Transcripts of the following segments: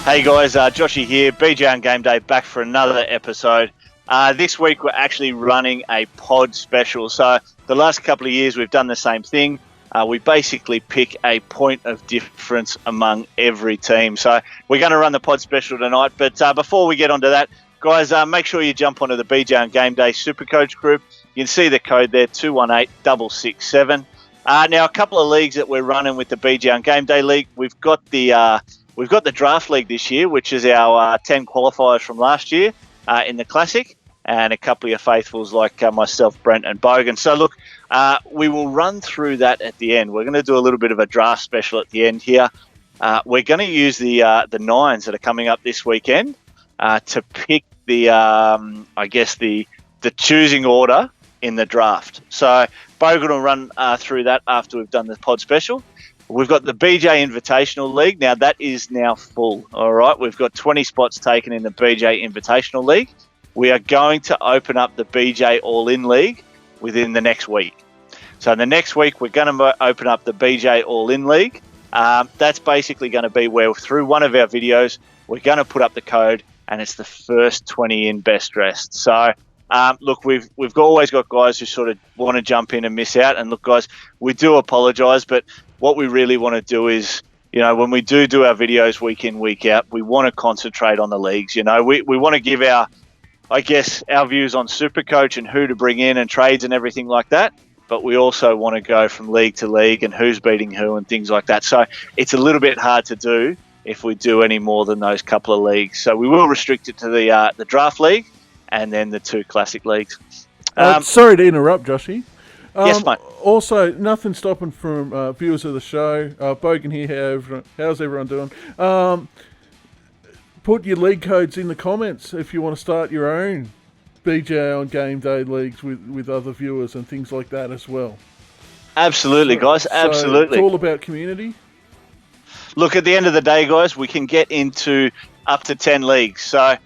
Hey guys, Joshy here, BJ on Game Day, back for another episode. This week we're actually running a pod special. So the last couple of years we've done the same thing. We basically pick a point of difference among every team. So we're going to run the pod special tonight. But before we get onto that, guys, make sure you jump onto the BJ on Game Day Supercoach group. You can see the code there, 218667. Now, a couple of leagues that we're running with the BJ on Game Day League. We've got the Draft League this year, which is our 10 qualifiers from last year in the Classic, and a couple of your faithfuls like myself, Brent and Bogan. So look, we will run through that at the end. We're going to do a little bit of a draft special at the end here. We're going to use the nines that are coming up this weekend to pick the choosing order in the draft. So Bogan will run through that after we've done the pod special. We've got the BJ Invitational League. Now, that is now full, all right? We've got 20 spots taken in the BJ Invitational League. We are going to open up the BJ All-In League within the next week. So in the next week, we're going to open up the BJ All-In League. That's basically going to be where through one of our videos, we're going to put up the code, and it's the first 20 in best dressed. So, look, we've always got guys who sort of want to jump in and miss out. And look, guys, we do apologise, but what we really want to do is, you know, when we do our videos week in, week out, we want to concentrate on the leagues. You know, we want to give our views on Supercoach and who to bring in and trades and everything like that. But we also want to go from league to league and who's beating who and things like that. So it's a little bit hard to do if we do any more than those couple of leagues. So we will restrict it to the Draft League and then the two Classic leagues. Sorry to interrupt, Joshy. Yes, mate. Also, nothing stopping from viewers of the show. Bogan here. How's everyone doing? Put your league codes in the comments if you want to start your own BJ on Game Day leagues with other viewers and things like that as well. Absolutely, guys. Absolutely. So it's all about community. Look, at the end of the day, guys, we can get into up to 10 leagues. So,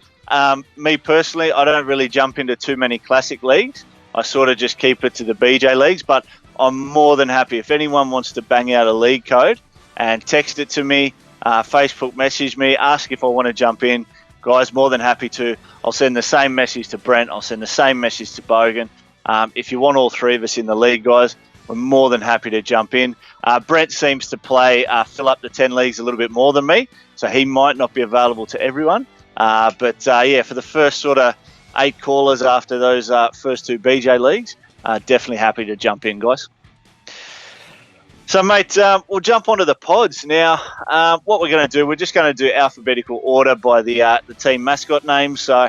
me personally, I don't really jump into too many Classic leagues. I sort of just keep it to the BJ leagues, but I'm more than happy. If anyone wants to bang out a league code and text it to me, Facebook message me, ask if I want to jump in, guys, more than happy to. I'll send the same message to Brent. I'll send the same message to Bogan. If you want all three of us in the league, guys, we're more than happy to jump in. Brent seems to fill up the 10 leagues a little bit more than me, so he might not be available to everyone. But for the first sort of 8 callers after those first 2 BJ leagues, definitely happy to jump in, guys. So, mate, we'll jump onto the pods. Now, what we're going to do, we're just going to do alphabetical order by the team mascot names. So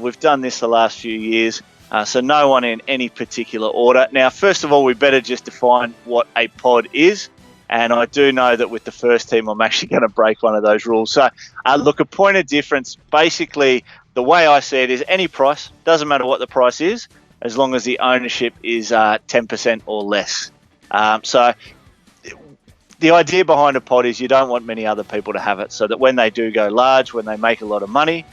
we've done this the last few years, so no one in any particular order. Now, first of all, we better just define what a pod is. And I do know that with the first team, I'm actually going to break one of those rules. So, look, a point of difference, basically, the way I see it is any price, doesn't matter what the price is, as long as the ownership is 10% or less. So the idea behind a pod is you don't want many other people to have it, so that when they do go large, when they make a lot of money,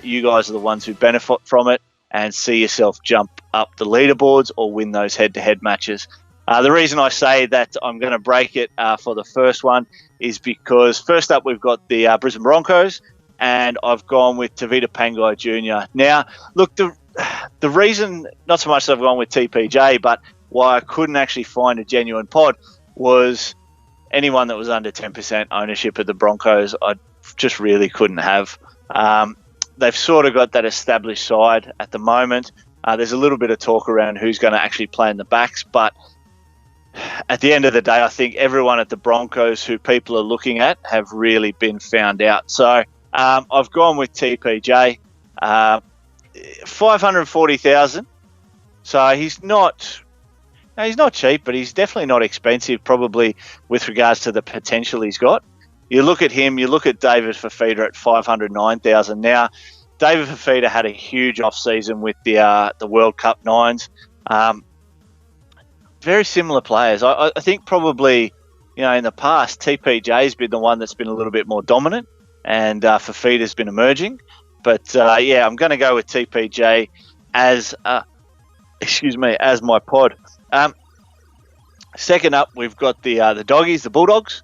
you guys are the ones who benefit from it and see yourself jump up the leaderboards or win those head-to-head matches. The reason I say that I'm going to break it for the first one is because first up we've got the Brisbane Broncos, and I've gone with Tavita Pangai Jr. Now, look, the reason, not so much that I've gone with TPJ, but why I couldn't actually find a genuine pod was anyone that was under 10% ownership of the Broncos, I just really couldn't have. They've sort of got that established side at the moment. There's a little bit of talk around who's going to actually play in the backs, but at the end of the day, I think everyone at the Broncos who people are looking at have really been found out. So I've gone with TPJ, 540,000. So he's not cheap, but he's definitely not expensive, probably with regards to the potential he's got. You look at him, you look at David Fifita at 509,000. Now, David Fifita had a huge off-season with the World Cup Nines. Very similar players. I think probably, in the past, TPJ's been the one that's been a little bit more dominant, and Fifita's been emerging. But I'm going to go with TPJ as my pod. Second up, we've got the Doggies, the Bulldogs,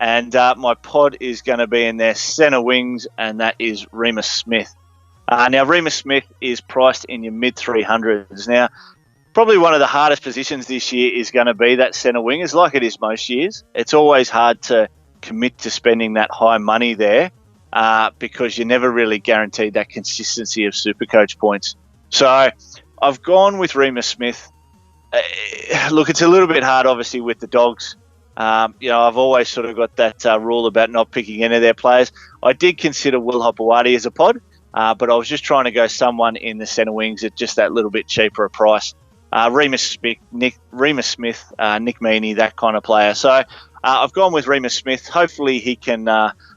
And my pod is going to be in their centre wings, and that is Remus Smith. Now, Remus Smith is priced in your mid-300s. Now, probably one of the hardest positions this year is going to be that centre wing, as like it is most years. It's always hard to commit to spending that high money there because you're never really guaranteed that consistency of Supercoach points. So I've gone with Remus Smith. Look, it's a little bit hard, obviously, with the Dogs. I've always sort of got that rule about not picking any of their players. I did consider Will Hopewadi as a pod, but I was just trying to go someone in the centre wings at just that little bit cheaper a price. Remus Smith, Nick Meaney, that kind of player. So I've gone with Remus Smith. Hopefully he can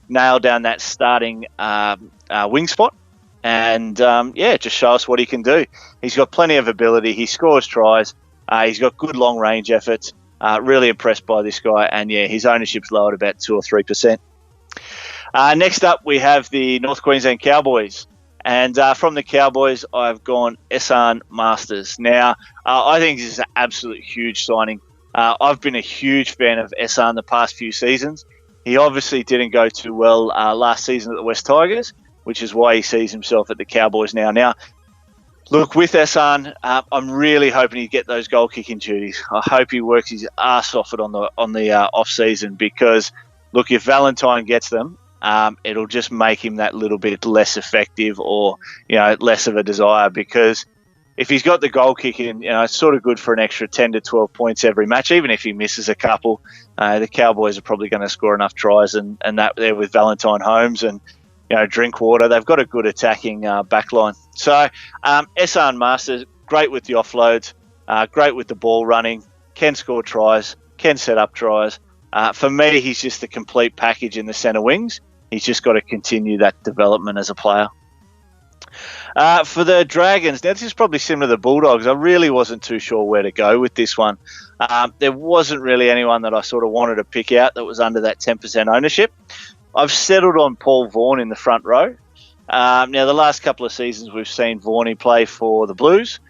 nail down that starting wing spot and, just show us what he can do. He's got plenty of ability. He scores tries. He's got good long-range efforts. Really impressed by this guy. And, his ownership's low at about 2 or 3%. Next up, we have the North Queensland Cowboys. And from the Cowboys, I've gone Esan Masters. Now, I think this is an absolute huge signing. I've been a huge fan of Esan the past few seasons. He obviously didn't go too well last season at the West Tigers, which is why he sees himself at the Cowboys now. Now, look, with Esan, I'm really hoping he get those goal-kicking duties. I hope he works his ass off it on the off-season because, look, if Valentine gets them, it'll just make him that little bit less effective or, less of a desire because if he's got the goal kicking, it's sort of good for an extra 10 to 12 points every match. Even if he misses a couple, the Cowboys are probably going to score enough tries and that there with Valentine Holmes and, Drinkwater. They've got a good attacking backline. So Esan Masters, great with the offloads, great with the ball running, can score tries, can set up tries. For me, he's just the complete package in the centre wings. He's just got to continue that development as a player. For the Dragons, now this is probably similar to the Bulldogs. I really wasn't too sure where to go with this one. There wasn't really anyone that I sort of wanted to pick out that was under that 10% ownership. I've settled on Paul Vaughan in the front row. Now, the last couple of seasons we've seen Vaughanie play for the Blues.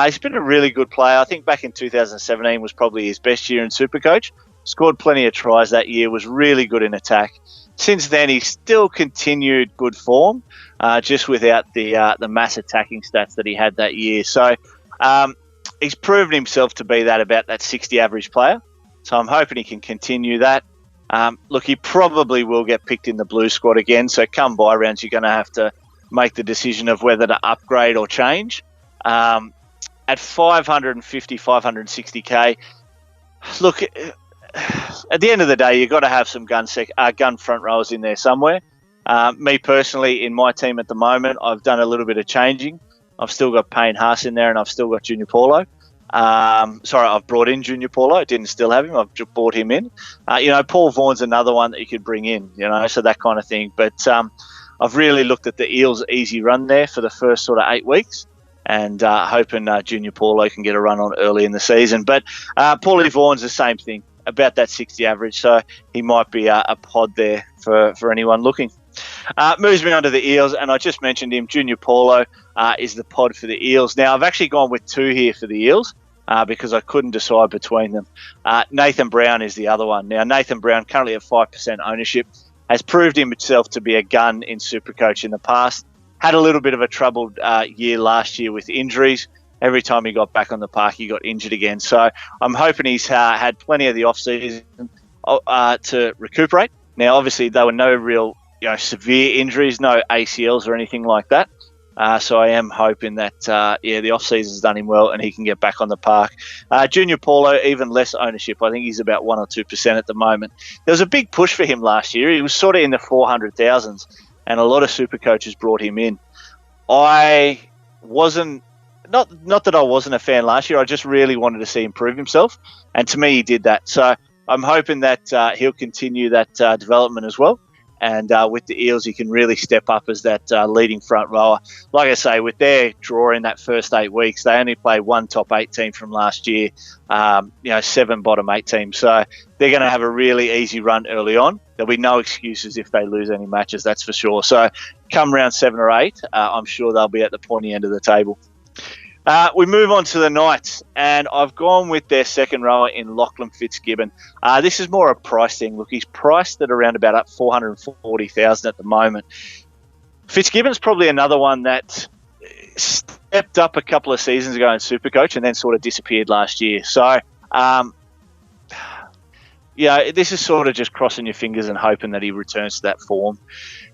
He's been a really good player. I think back in 2017 was probably his best year in Supercoach. Scored plenty of tries that year, was really good in attack. Since then, he's still continued good form, just without the mass attacking stats that he had that year. So he's proven himself to be about that 60 average player. So I'm hoping he can continue that. Look, he probably will get picked in the Blue squad again. So come bye rounds, you're going to have to make the decision of whether to upgrade or change. At 550, 560K, look, at the end of the day, you've got to have some gun front rowers in there somewhere. Me personally, in my team at the moment, I've done a little bit of changing. I've still got Payne Haas in there and I've still got Junior Paulo. I've brought in Junior Paulo. I didn't still have him. I've just brought him in. Paul Vaughan's another one that you could bring in, so that kind of thing. But I've really looked at the Eels' easy run there for the first sort of 8 weeks and hoping Junior Paulo can get a run on early in the season. But Paulie Vaughan's the same thing, about that 60 average, so he might be a pod there for anyone looking. Moves me on to the Eels, and I just mentioned him. Junior Paulo is the pod for the Eels. Now, I've actually gone with 2 here for the Eels because I couldn't decide between them. Nathan Brown is the other one. Now, Nathan Brown, currently at 5% ownership, has proved himself to be a gun in Supercoach in the past. Had a little bit of a troubled year last year with injuries. Every time he got back on the park, he got injured again. So I'm hoping he's had plenty of the off-season to recuperate. Now, obviously, there were no real severe injuries, no ACLs or anything like that. So I am hoping that, the off-season's done him well and he can get back on the park. Junior Paulo, even less ownership. I think he's about 1 or 2% at the moment. There was a big push for him last year. He was sort of in the 400,000s and a lot of super coaches brought him in. I wasn't, not that I wasn't a fan last year, I just really wanted to see him prove himself. And to me, he did that. So I'm hoping that he'll continue that development as well. And with the Eels, he can really step up as that leading front rower. Like I say, with their draw in that first 8 weeks, they only played 1 top 8 team from last year, 7 bottom 8 teams. So they're going to have a really easy run early on. There'll be no excuses if they lose any matches, that's for sure. So come round 7 or 8, I'm sure they'll be at the pointy end of the table. We move on to the Knights, and I've gone with their second rower in Lachlan Fitzgibbon. This is more a price thing. Look, he's priced at around about up 440,000 at the moment. Fitzgibbon's probably another one that stepped up a couple of seasons ago in Supercoach and then sort of disappeared last year. So, this is sort of just crossing your fingers and hoping that he returns to that form.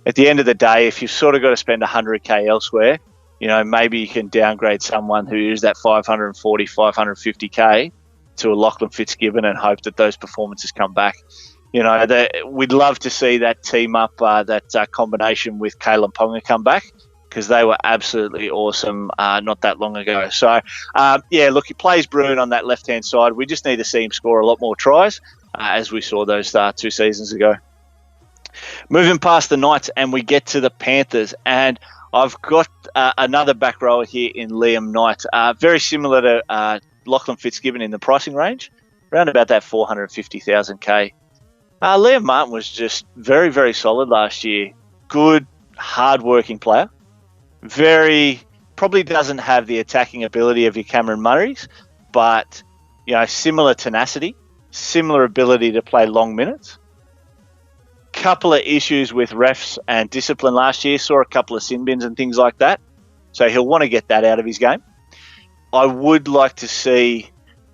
At the end of the day, if you've sort of got to spend 100K elsewhere, maybe you can downgrade someone who is that 540, 550K to a Lachlan Fitzgibbon and hope that those performances come back. We'd love to see that team up, that combination with Kalen Ponga come back, because they were absolutely awesome not that long ago. So, look, he plays brilliant on that left-hand side. We just need to see him score a lot more tries, as we saw those 2 seasons ago. Moving past the Knights, and we get to the Panthers, and I've got another back rower here in Liam Knight, very similar to Lachlan Fitzgibbon in the pricing range, around about that 450,000K. Liam Martin was just very, very solid last year. Good, hard-working player. Probably doesn't have the attacking ability of your Cameron Murray's, but, similar tenacity, similar ability to play long minutes. Couple of issues with refs and discipline last year, saw a couple of sin bins and things like that. So he'll want to get that out of his game. I would like to see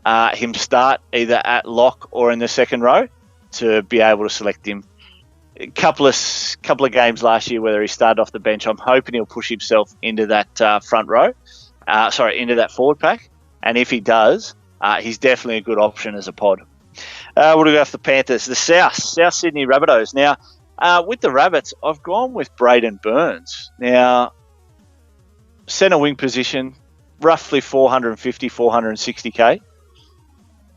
him start either at lock or in the second row to be able to select him. A couple of games last year where he started off the bench, I'm hoping he'll push himself into that front row, into that forward pack. And if he does, he's definitely a good option as a pod. What do we go for the Panthers? The South Sydney Rabbitohs. Now, with the Rabbits, I've gone with Braden Burns. Now, centre wing position, roughly 450, 460K.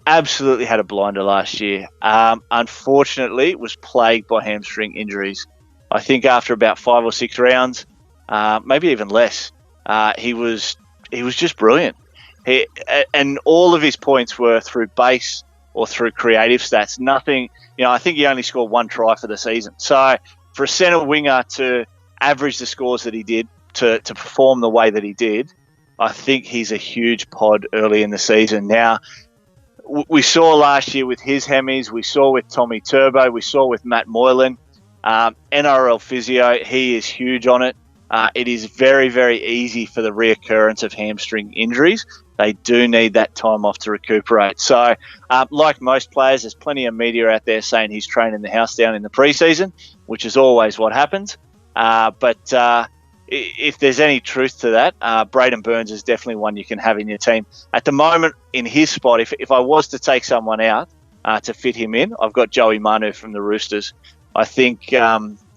Absolutely had a blinder last year. Unfortunately, was plagued by hamstring injuries. I think after about 5 or 6 rounds, maybe even less, he was just brilliant. And all of his points were through base or through creative stats. Nothing, I think he only scored 1 try for the season. So for a centre winger to average the scores that he did, to perform the way that he did, I think he's a huge pod early in the season. Now, we saw last year with his Hemis, we saw with Tommy Turbo, we saw with Matt Moylan, NRL physio, he is huge on it. It is very, very easy for the reoccurrence of hamstring injuries. They do need that time off to recuperate. So, like most players, there's plenty of media out there saying he's training the house down in the preseason, which is always what happens. But if there's any truth to that, Braden Burns is definitely one you can have in your team. At the moment, in his spot, if I was to take someone out to fit him in, I've got Joey Manu from the Roosters. I think,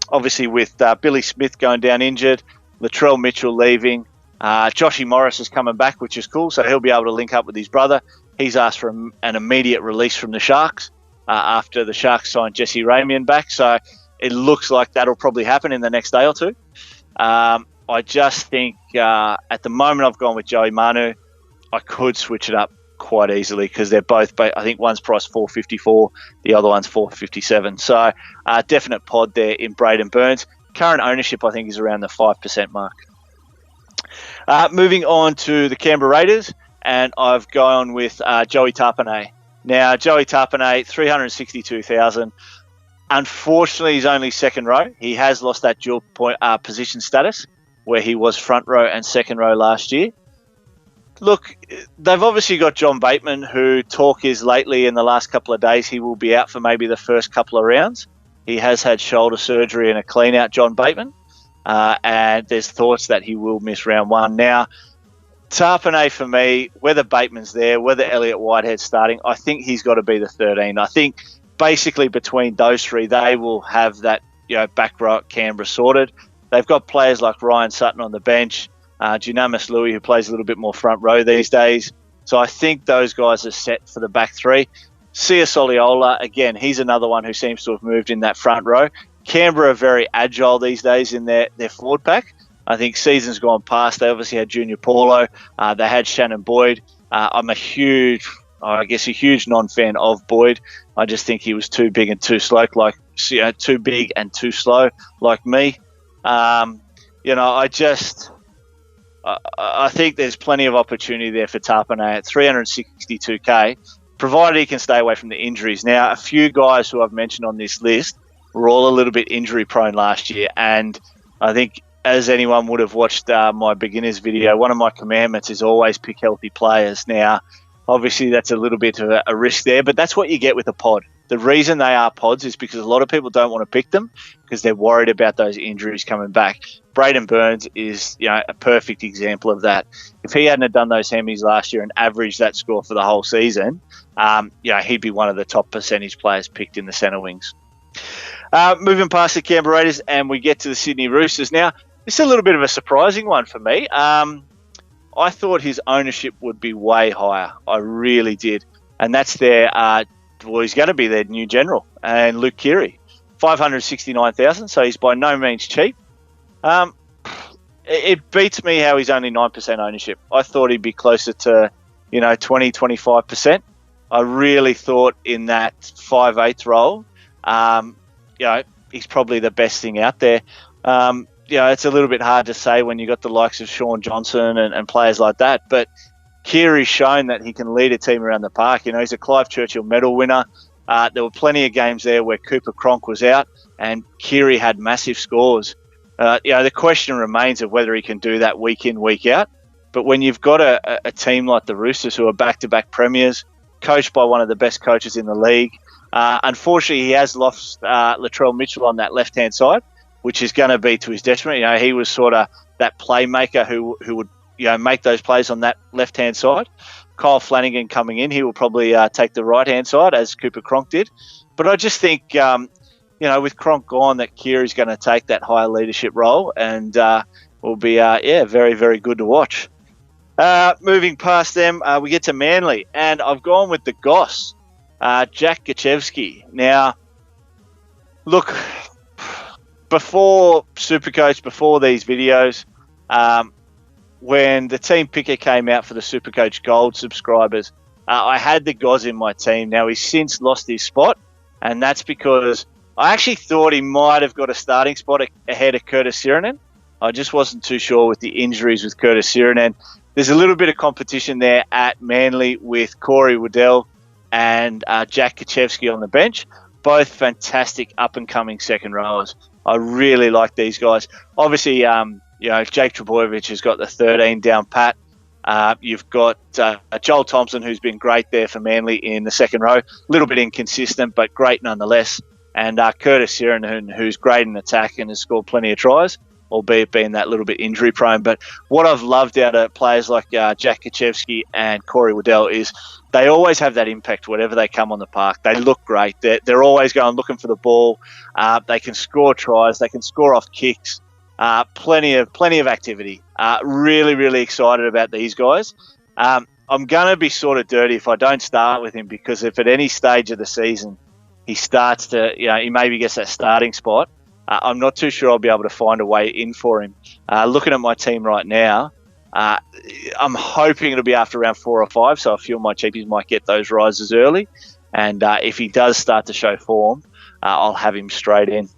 obviously, with Billy Smith going down injured, Latrell Mitchell leaving, Joshy Morris is coming back, which is cool, so he'll be able to link up with his brother. He's asked for an immediate release from the Sharks after the Sharks signed Jesse Ramian back, so it looks like that'll probably happen in the next day or two. I just think at the moment I've gone with Joey Manu. I could switch it up quite easily because they're both, I think one's priced 454, the other one's 457. So definite pod there in Braden Burns. Current ownership, I think, is around the 5% mark. Moving on to the Canberra Raiders, and I've gone with Joey Tarpanay. Now, Joey Tarpanay, 362,000. Unfortunately, he's only second row. He has lost that dual point position status where he was front row and second row last year. Look, they've obviously got John Bateman, who talk is lately in the last couple of days he will be out for maybe the first couple of rounds. He has had shoulder surgery and a clean out, John Bateman, and there's thoughts that he will miss round 1. Now, Tarpanay for me, whether Bateman's there, whether Elliott Whitehead's starting, I think he's got to be the 13. I think basically between those three, they will have that back row at Canberra sorted. They've got players like Ryan Sutton on the bench, Dunamis Louis, who plays a little bit more front row these days. So I think those guys are set for the back three. Sia Soliola, again, he's another one who seems to have moved in that front row. Canberra are very agile these days in their forward pack. I think seasons gone past, they obviously had Junior Paulo. They had Shannon Boyd. I'm a huge non-fan of Boyd. I just think he was too big and too slow, too big and too slow, like me. I think there's plenty of opportunity there for Tapane at 362k, provided he can stay away from the injuries. Now, a few guys who I've mentioned on this list were all a little bit injury prone last year, and I think as anyone would have watched my beginners video, one of my commandments is always pick healthy players. Now, obviously that's a little bit of a risk there, but that's what you get with a pod. The reason they are pods is because a lot of people don't want to pick them because they're worried about those injuries coming back. Braden Burns is, a perfect example of that. If he hadn't have done those hemis last year and averaged that score for the whole season, he'd be one of the top percentage players picked in the centre wings. Moving past the Canberra Raiders, and we get to the Sydney Roosters. Now, this is a little bit of a surprising one for me. I thought his ownership would be way higher. I really did. And that's he's going to be their new general, and Luke Keary, 569,000. So he's by no means cheap. It beats me how he's only 9% ownership. I thought he'd be closer to, 20, 25%. I really thought in that 5/8 role, he's probably the best thing out there. It's a little bit hard to say when you got the likes of Sean Johnson and players like that, but Keary's shown that he can lead a team around the park. He's a Clive Churchill medal winner. There were plenty of games there where Cooper Cronk was out and Keary had massive scores. The question remains of whether he can do that week in, week out. But when you've got a team like the Roosters who are back-to-back premiers, coached by one of the best coaches in the league, unfortunately he has lost Latrell Mitchell on that left-hand side, which is going to be to his detriment. He was sort of that playmaker who would make those plays on that left-hand side. Kyle Flanagan coming in, he will probably take the right-hand side as Cooper Cronk did. But I just think, with Cronk gone, that Keary's going to take that higher leadership role and will be, very, very good to watch. Moving past them, we get to Manly, and I've gone with the Goss, Jack Gachewski. Now, look, before Supercoach, before these videos, when the team picker came out for the Supercoach Gold subscribers, I had the Goz in my team. Now, he's since lost his spot, and that's because I actually thought he might have got a starting spot ahead of Curtis Sirinen. I just wasn't too sure with the injuries with Curtis Sirinen. There's a little bit of competition there at Manly with Corey Waddell and Jack Gachewski on the bench. Both fantastic up-and-coming second rowers. I really like these guys. Obviously, Jake Trbojevic has got the 13 down pat. You've got Joel Thompson, who's been great there for Manly in the second row. A little bit inconsistent, but great nonetheless. And Curtis Sirinen, who's great in attack and has scored plenty of tries, albeit being that little bit injury prone. But what I've loved out of players like Jack Gachewski and Corey Waddell is they always have that impact whenever they come on the park. They look great. They're always going looking for the ball. They can score tries. They can score off kicks. Plenty of activity. Really, really excited about these guys. I'm going to be sort of dirty if I don't start with him, because if at any stage of the season he starts to, he maybe gets that starting spot, I'm not too sure I'll be able to find a way in for him. Looking at my team right now, I'm hoping it'll be after round 4 or 5, so a few of my cheapies might get those rises early. And if he does start to show form, I'll have him straight in.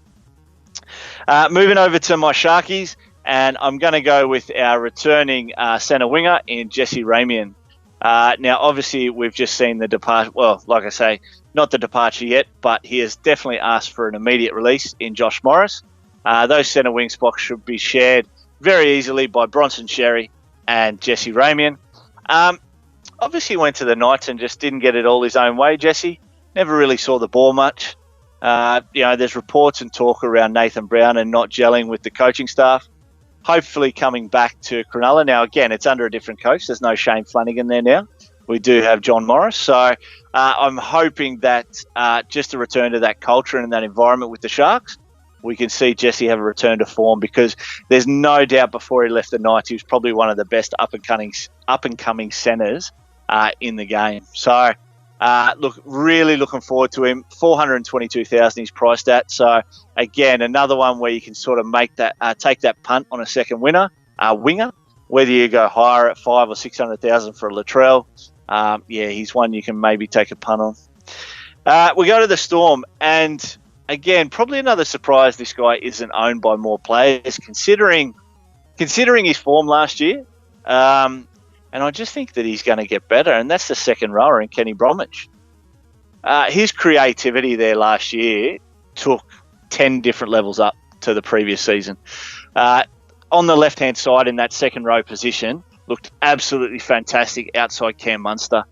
Moving over to my Sharkies, and I'm going to go with our returning centre winger in Jesse Ramian. Now, obviously, we've just seen the departure. Well, like I say, not the departure yet, but he has definitely asked for an immediate release in Josh Morris. Those centre wing spots should be shared very easily by Bronson Xerri and Jesse Ramian. Obviously, went to the Knights and just didn't get it all his own way, Jesse. Never really saw the ball much. There's reports and talk around Nathan Brown and not gelling with the coaching staff. Hopefully coming back to Cronulla. Now, again, it's under a different coach. There's no Shane Flanagan there now. We do have John Morris. So I'm hoping that just a return to that culture and that environment with the Sharks, we can see Jesse have a return to form, because there's no doubt before he left the Knights, he was probably one of the best up-and-coming centres in the game. So, really looking forward to him. 422,000 he's priced at. So, again, another one where you can sort of make that, take that punt on a second winger, whether you go higher at 500,000 or 600,000 for a Latrell. He's one you can maybe take a punt on. We go to the Storm, and again, probably another surprise this guy isn't owned by more players, considering his form last year. And I just think that he's going to get better, and that's the second rower in Kenny Bromwich. His creativity there last year took 10 different levels up to the previous season. On the left-hand side in that second row position, looked absolutely fantastic outside Cam Munster.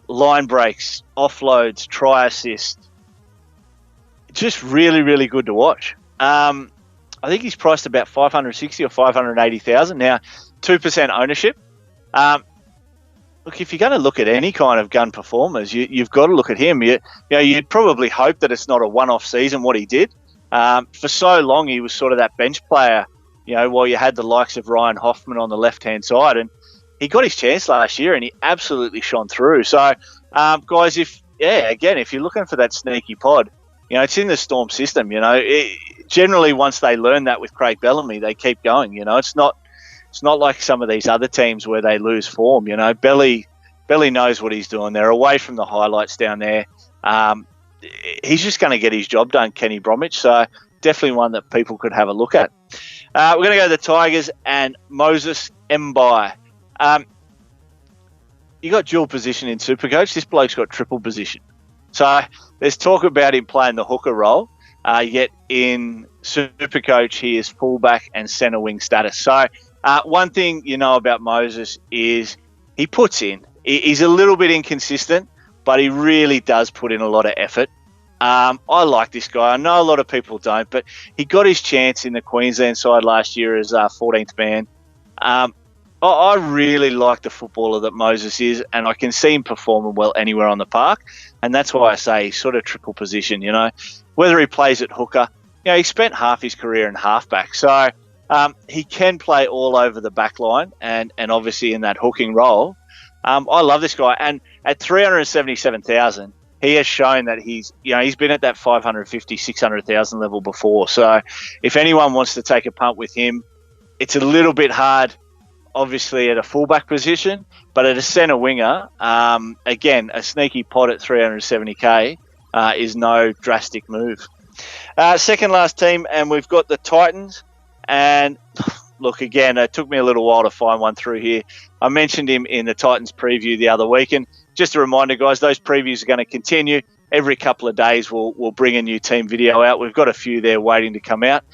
Line breaks, offloads, try assists. Just really, really good to watch. I think he's priced about 560 or 580,000 now. 2% ownership. Look, if you're going to look at any kind of gun performers, you've got to look at him. You'd probably hope that it's not a one-off season what he did. For so long, he was sort of that bench player. While you had the likes of Ryan Hoffman on the left-hand side, and he got his chance last year, and he absolutely shone through. So, guys, if you're looking for that sneaky pod, it's in the Storm system. Generally, once they learn that with Craig Bellamy, they keep going. It's not like some of these other teams where they lose form. Belly knows what he's doing. They're away from the highlights down there. He's just going to get his job done, Kenny Bromwich. So definitely one that people could have a look at. We're going to go to the Tigers and Moses Mbai. You got dual position in Supercoach. This bloke's got triple position. So there's talk about him playing the hooker role, yet in Supercoach he is fullback and centre wing status. So one thing you know about Moses is he puts in. He's a little bit inconsistent, but he really does put in a lot of effort. I like this guy. I know a lot of people don't, but he got his chance in the Queensland side last year as 14th man. I really like the footballer that Moses is, and I can see him performing well anywhere on the park, and that's why I say he's sort of triple position, Whether he plays at hooker, he spent half his career in halfback, so he can play all over the back line and obviously in that hooking role. I love this guy, and at 377,000, he has shown that he's been at that 550, 600,000 level before. So if anyone wants to take a punt with him, it's a little bit hard, obviously, at a fullback position, but at a centre winger, again, a sneaky pot at 370k is no drastic move. Second last team, and we've got the Titans. And look, again, it took me a little while to find one through here. I mentioned him in the Titans preview the other week, and just a reminder, guys, those previews are going to continue. Every couple of days, we'll bring a new team video out. We've got a few there waiting to come out.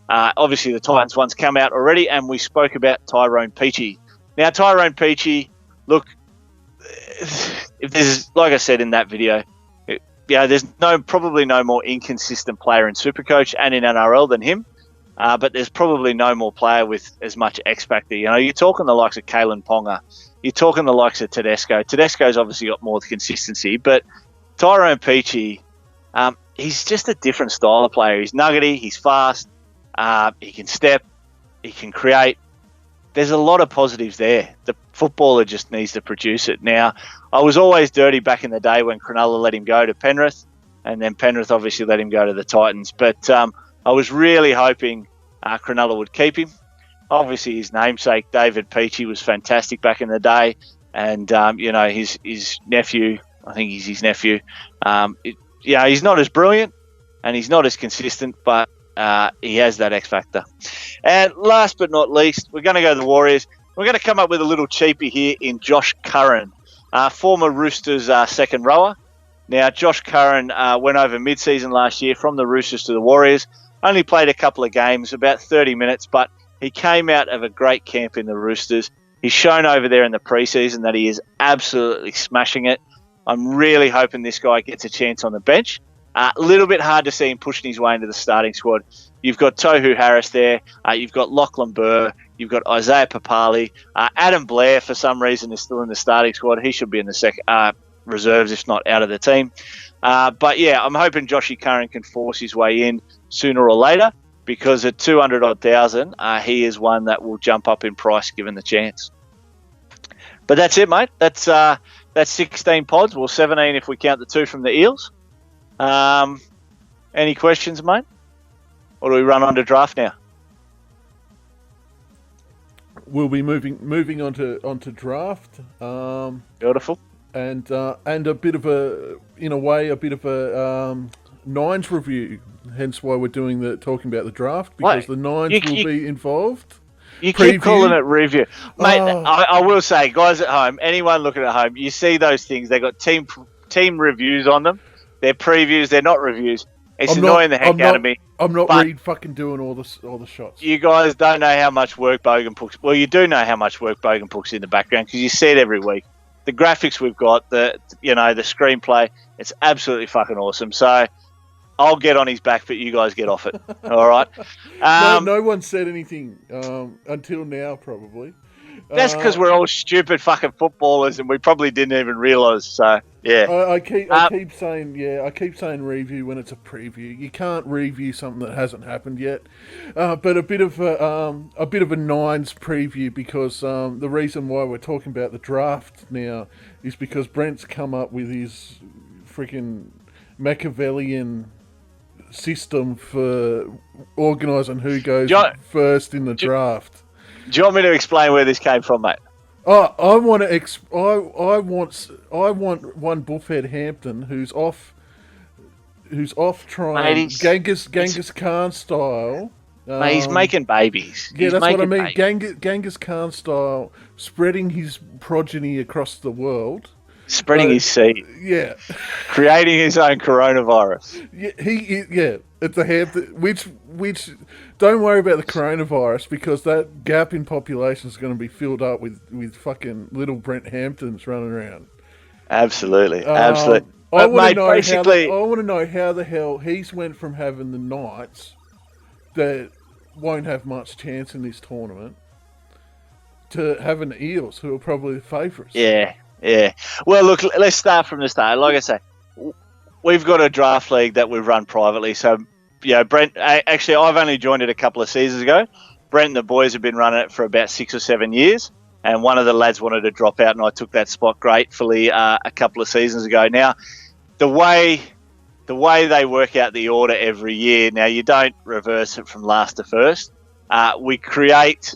Obviously, the Titans one's come out already, and we spoke about Tyrone Peachey. Now, Tyrone Peachey, look, if there's, like I said in that video, there's probably no more inconsistent player in Supercoach and in NRL than him. But there's probably no more player with as much X factor. You're talking the likes of Kalen Ponga. You're talking the likes of Tedesco. Tedesco's obviously got more consistency, but Tyrone Peachey, he's just a different style of player. He's nuggety, he's fast, he can step, he can create. There's a lot of positives there. The footballer just needs to produce it. Now, I was always dirty back in the day when Cronulla let him go to Penrith, and then Penrith obviously let him go to the Titans. But I was really hoping Cronulla would keep him. Obviously, his namesake, David Peachey, was fantastic back in the day. And, his nephew, I think he's his nephew, he's not as brilliant and he's not as consistent, but he has that X factor. And last but not least, we're going to go to the Warriors. We're going to come up with a little cheapie here in Josh Curran, former Roosters second rower. Now, Josh Curran went over mid-season last year from the Roosters to the Warriors. Only played a couple of games, about 30 minutes, but he came out of a great camp in the Roosters. He's shown over there in the preseason that he is absolutely smashing it. I'm really hoping this guy gets a chance on the bench. A little bit hard to see him pushing his way into the starting squad. You've got Tohu Harris there. You've got Lachlan Burr. You've got Isaiah Papali. Adam Blair, for some reason, is still in the starting squad. He should be in the reserves, if not out of the team. But yeah, I'm hoping Joshy Curran can force his way in sooner or later, because at 200,000, he is one that will jump up in price given the chance. But that's it, mate. That's 16 pods, well, 17 if we count the 2 from the Eels. Any questions, mate? Or do we run on to draft now? We'll be moving on to draft. Beautiful. And a bit of a Nines review. Hence why we're talking about the draft, because the Nines will be involved. You keep calling it review. Mate, I will say, guys at home, anyone looking at home, you see those things. They got team reviews on them. They're previews. They're not reviews. It's annoying the heck out of me. I'm not really fucking doing all the shots. You guys don't know how much work Bogan puts. Well, you do know how much work Bogan puts in the background because you see it every week. The graphics we've got, the screenplay, it's absolutely fucking awesome. So I'll get on his back, but you guys get off it. All right. No one said anything until now, probably. That's because we're all stupid fucking footballers, and we probably didn't even realise. So yeah, I keep saying review when it's a preview. You can't review something that hasn't happened yet. But a bit of a Nines preview because the reason why we're talking about the draft now is because Brent's come up with his freaking Machiavellian system for organising who goes first in the draft. Do you want me to explain where this came from, mate? Oh, I want one buffhead Hampton who's off trying Genghis Khan style. Mate, he's making babies. Yeah, that's what I mean. Genghis Khan style, spreading his progeny across the world. Spreading his seed. Yeah. Creating his own coronavirus. Yeah, it's a Hampton, which don't worry about the coronavirus because that gap in population is going to be filled up with fucking little Brent Hamptons running around. Absolutely. I want to know how the hell he's went from having the Knights that won't have much chance in this tournament to having the Eels, who are probably the favourites. Yeah. Well, look, let's start from the start. Like I say, we've got a draft league that we've run privately. So, Brent, actually, I've only joined it a couple of seasons ago. Brent and the boys have been running it for about 6 or 7 years. And one of the lads wanted to drop out, and I took that spot gratefully a couple of seasons ago. Now, the way they work out the order every year, now you don't reverse it from last to first. We create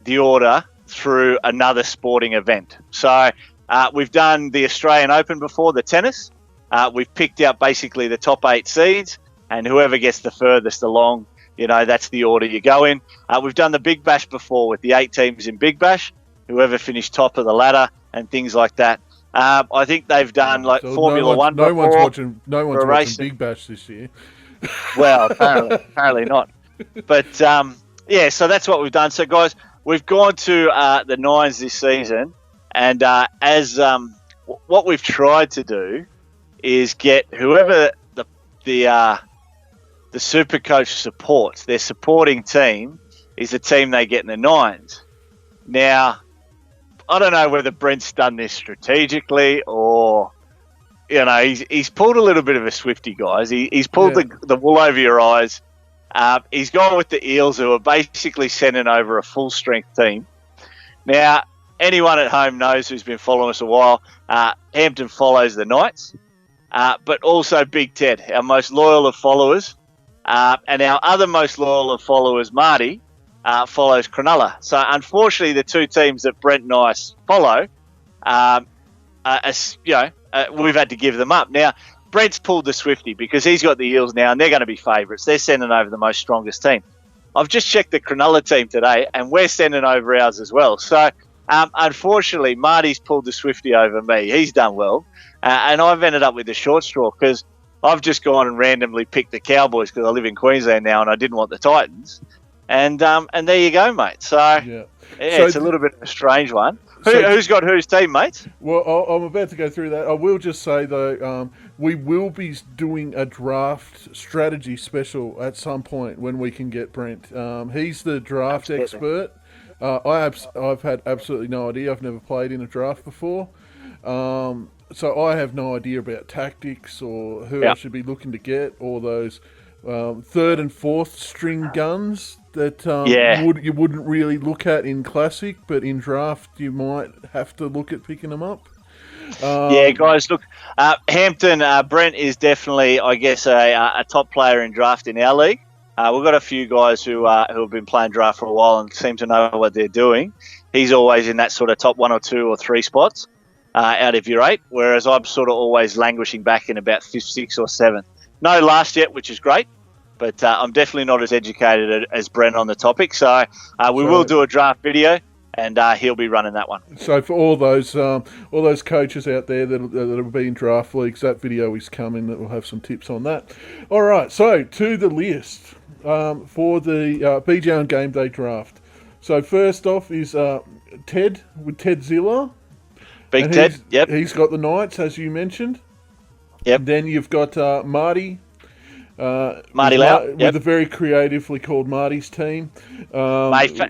the order through another sporting event. So we've done the Australian Open before, the tennis. We've picked out basically the top 8 seeds, and whoever gets the furthest along, that's the order you go in. We've done the Big Bash before with the 8 teams in Big Bash, whoever finished top of the ladder and things like that. I think they've done Formula One. No one's watching Big Bash this year. Well, apparently not. But so that's what we've done. So guys, we've gone to the Nines this season, and what we've tried to do is get whoever the Supercoach supports, their supporting team is the team they get in the Nines. Now, I don't know whether Brent's done this strategically or, he's pulled a little bit of a Swifty, guys. He's pulled the wool over your eyes. He's gone with the Eels, who are basically sending over a full-strength team. Now, anyone at home knows who's been following us a while, Hampton follows the Knights, but also Big Ted, our most loyal of followers, and our other most loyal of followers, Marty, follows Cronulla. So, unfortunately, the two teams that Brent and I follow, we've had to give them up. Now, Brent's pulled the Swifty because he's got the Eels now, and they're going to be favourites. They're sending over the most strongest team. I've just checked the Cronulla team today, and we're sending over ours as well. So, unfortunately, Marty's pulled the Swifty over me. He's done well, and I've ended up with the short straw because I've just gone and randomly picked the Cowboys because I live in Queensland now, and I didn't want the Titans. And there you go, mate. So it's a little bit of a strange one. Who's got whose team, mates? Well, I'm about to go through that. I will just say, though, we will be doing a draft strategy special at some point when we can get Brent. He's the draft expert. I've had absolutely no idea. I've never played in a draft before. So I have no idea about tactics or who I should be looking to get, or those third and fourth string guns that you wouldn't really look at in Classic, but in draft you might have to look at picking them up. Guys, look, Hampton, Brent is definitely, I guess, a top player in draft in our league. We've got a few guys who have been playing draft for a while and seem to know what they're doing. He's always in that sort of top 1 or 2 or 3 spots out of your 8, whereas I'm sort of always languishing back in about 5th, 6th or 7th. No last yet, which is great. but I'm definitely not as educated as Brent on the topic. So we will do a draft video, and he'll be running that one. So for all those coaches out there that will be in draft leagues, that video is coming. That will have some tips on that. All right, so to the list for the BJ and Game Day draft. So first off is Ted with Ted Zilla. Big Ted, yep. He's got the Knights, as you mentioned. Yep. Then you've got Marty. Marty Lau. Yep. With a very creatively called Marty's team. Mate,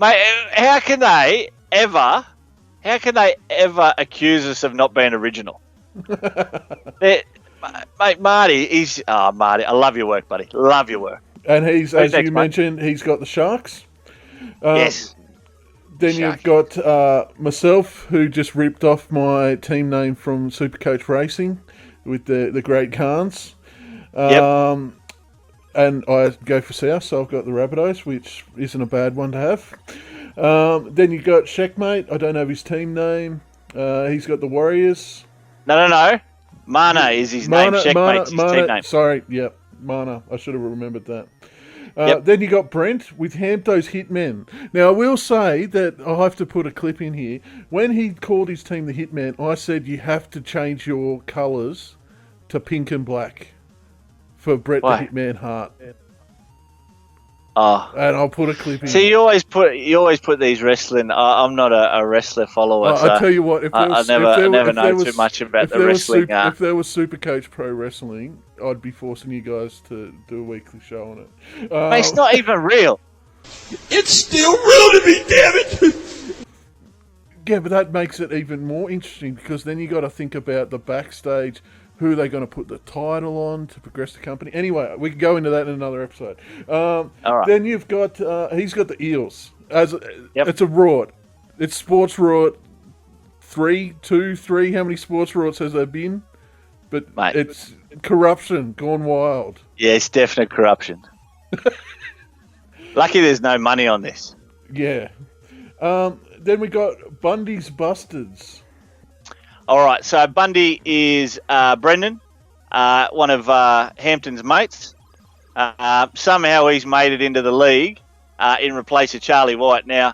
how can they ever accuse us of not being original? Mate, Marty, Marty, I love your work, buddy. Love your work. And he's, as you mentioned, he's got the Sharks. Yes. Then you've got myself, who just ripped off my team name from Supercoach Racing with the Great Khans. And I go for South, so I've got the Rabbitohs, which isn't a bad one to have. Then you've got Checkmate. I don't have his team name. He's got the Warriors. No. Mana is his name. Checkmate's his team name. Sorry, yep. Mana. I should have remembered that. Then you got Brent with Hampto's Hitmen. Now, I will say that I have to put a clip in here. When he called his team the Hitmen, I said you have to change your colours to pink and black for Brett the Hitman Hart. And I'll put a clip in. See, you always put these wrestling. I'm not a wrestler follower. So I tell you what, I never know too much about the wrestling. If there was Supercoach Pro Wrestling, I'd be forcing you guys to do a weekly show on it. Mate, it's not even real. It's still real to me, damn it! Yeah, but that makes it even more interesting because then you got to think about the backstage. Who are they going to put the title on to progress the company? Anyway, we can go into that in another episode. All right. Then you've got he's got the Eels. It's a rort. It's sports rort. 3. How many sports rorts has there been? But mate, it's corruption gone wild. Yeah, it's definite corruption. Lucky there's no money on this. Yeah. Then we got Bundy's Bustards. All right, so Bundy is Brendan, one of Hampton's mates. Somehow he's made it into the league in replace of Charlie White. Now,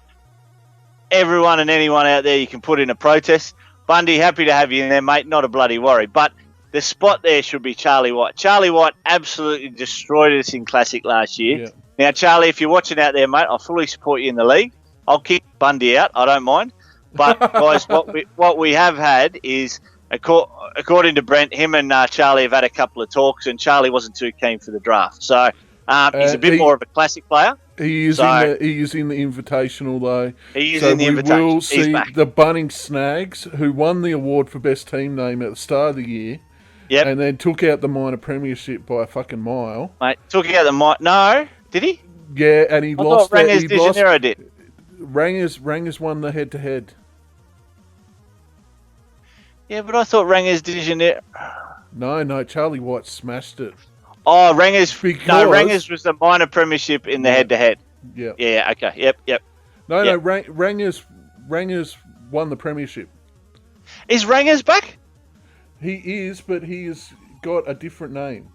everyone and anyone out there, you can put in a protest. Bundy, happy to have you in there, mate. Not a bloody worry. But the spot there should be Charlie White. Charlie White absolutely destroyed us in Classic last year. Yeah. Now, Charlie, if you're watching out there, mate, I'll fully support you in the league. I'll kick Bundy out. I don't mind. But, guys, what we have had is, according to Brent, him and Charlie have had a couple of talks, and Charlie wasn't too keen for the draft. So he's a bit more of a classic player. He is in the Invitational, though. He is in the Invitational. We will see the Bunnings Snags, who won the award for best team name at the start of the year, and then took out the minor premiership by a fucking mile. Mate, took out the minor... No, did he? Yeah, and he lost... I thought Rangers de Janeiro did. Rangers won the head-to-head. Yeah, but I thought Rangers de Janeiro... No, Charlie White smashed it. Oh, Rangers was the minor premiership in the head-to-head. Yeah. Yeah, okay, yep. No, Rangers won the premiership. Is Rangers back? He is, but he has got a different name.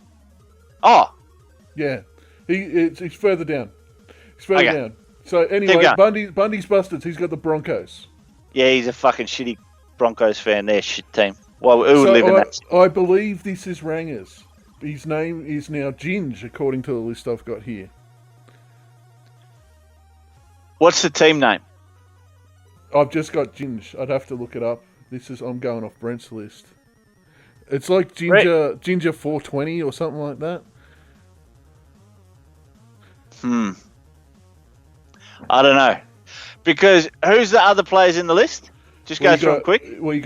Oh. Yeah. He's further down. Down. So anyway, Bundy's Bustards, he's got the Broncos. Yeah, he's a fucking shitty Broncos fan there, shit team. Well, who would live in that? I believe this is Rangers. His name is now Ginge, according to the list I've got here. What's the team name? I've just got Ginge. I'd have to look it up. I'm going off Brent's list. It's like Ginger 420 or something like that. I don't know. Because who's the other players in the list? Just go through them quick. Well, so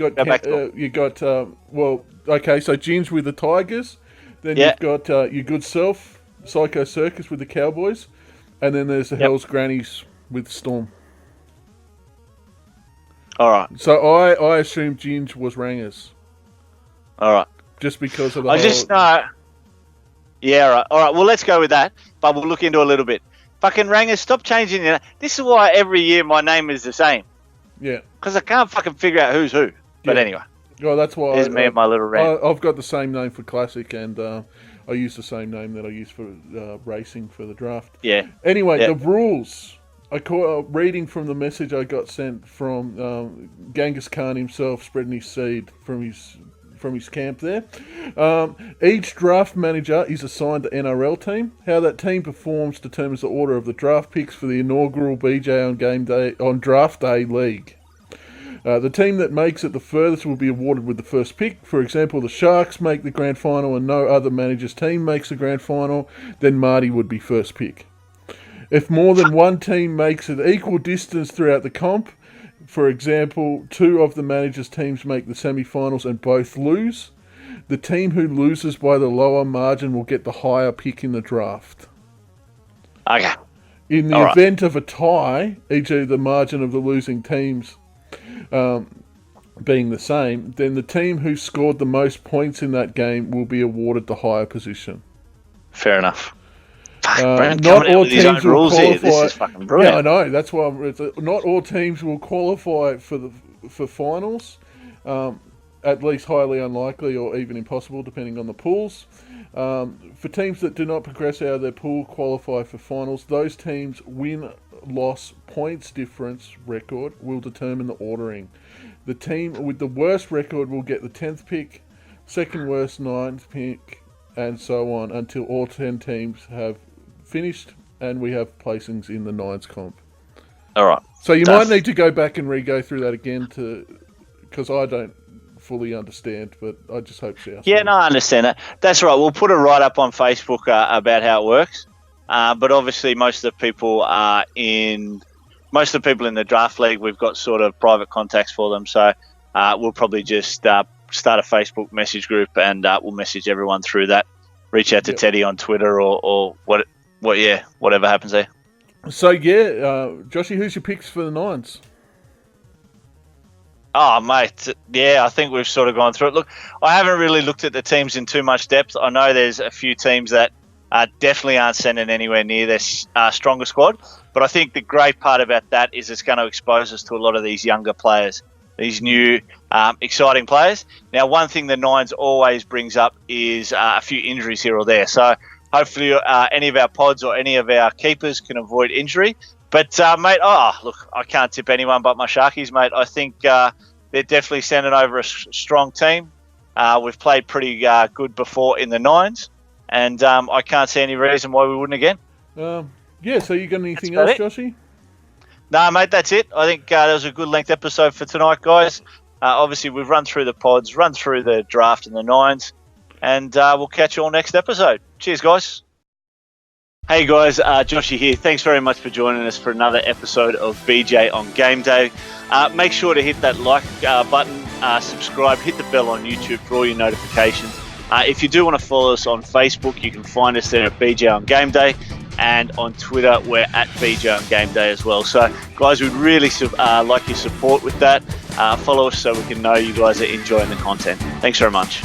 Ginge with the Tigers. Then you've got your good self, Psycho Circus with the Cowboys. And then there's the Hell's Grannies with Storm. All right. So I assume Ginge was Rangers. All right. Just because of the Yeah, all right. All right, well, let's go with that. But we'll look into a little bit. Fucking Rangers, stop changing it. This is why every year my name is the same. Yeah. Because I can't fucking figure out who's who. But anyway. Oh, that's why. There's me and my little rant. I've got the same name for Classic, and I use the same name that I use for racing for the draft. Yeah. Anyway, the rules. Reading from the message I got sent from Genghis Khan himself, spreading his seed from his camp there. Each draft manager is assigned an NRL team. How that team performs determines the order of the draft picks for the inaugural BJ on Draftday League. The team that makes it the furthest will be awarded with the first pick. For example, the Sharks make the grand final and no other manager's team makes the grand final, then Marty would be first pick. If more than one team makes it equal distance throughout the comp, for example, 2 of the manager's teams make the semi-finals and both lose, the team who loses by the lower margin will get the higher pick in the draft. Okay. In the event of a tie, e.g. the margin of the losing teams being the same, then the team who scored the most points in that game will be awarded the higher position. Fair enough. Not all teams will qualify. This is fucking brilliant. Yeah, I know. That's why not all teams will qualify for finals. At least highly unlikely or even impossible, depending on the pools. For teams that do not progress out of their pool, qualify for finals. Those teams' win-loss points difference record will determine the ordering. The team with the worst record will get the 10th pick, second worst 9th pick, and so on until all 10 teams have finished and we have placings in the 9s comp. All right. So you might need to go back and re-go through that again because I don't fully understand, but I just hope so. Yeah, no, I understand that. That's right. We'll put a write-up on Facebook about how it works. But obviously most of the people in the draft league, we've got sort of private contacts for them. So we'll probably just start a Facebook message group and we'll message everyone through that. Reach out to Teddy on Twitter or whatever happens there. So Joshy, who's your picks for the 9s? Oh, mate, yeah, I think we've sort of gone through it. Look, I haven't really looked at the teams in too much depth. I know there's a few teams that definitely aren't sending anywhere near their stronger squad, but I think the great part about that is it's going to expose us to a lot of these younger players, these new exciting players. Now, one thing the 9s always brings up is a few injuries here or there. So hopefully any of our pods or any of our keepers can avoid injury. But, mate, look, I can't tip anyone but my Sharkies, mate. I think they're definitely sending over a strong team. We've played pretty good before in the 9s, and I can't see any reason why we wouldn't again. So you got anything else, Joshy? No, mate, that's it. I think that was a good length episode for tonight, guys. Obviously, we've run through the pods, run through the draft and the 9s, and we'll catch you all next episode. Cheers, guys. Hey guys, Joshy here. Thanks very much for joining us for another episode of BJ on Game Day. Make sure to hit that like button, subscribe, hit the bell on YouTube for all your notifications. If you do want to follow us on Facebook, you can find us there at BJ on Game Day, and on Twitter we're at BJ on Game Day as well. So guys, we'd really like your support with that. Follow us so we can know you guys are enjoying the content. Thanks very much.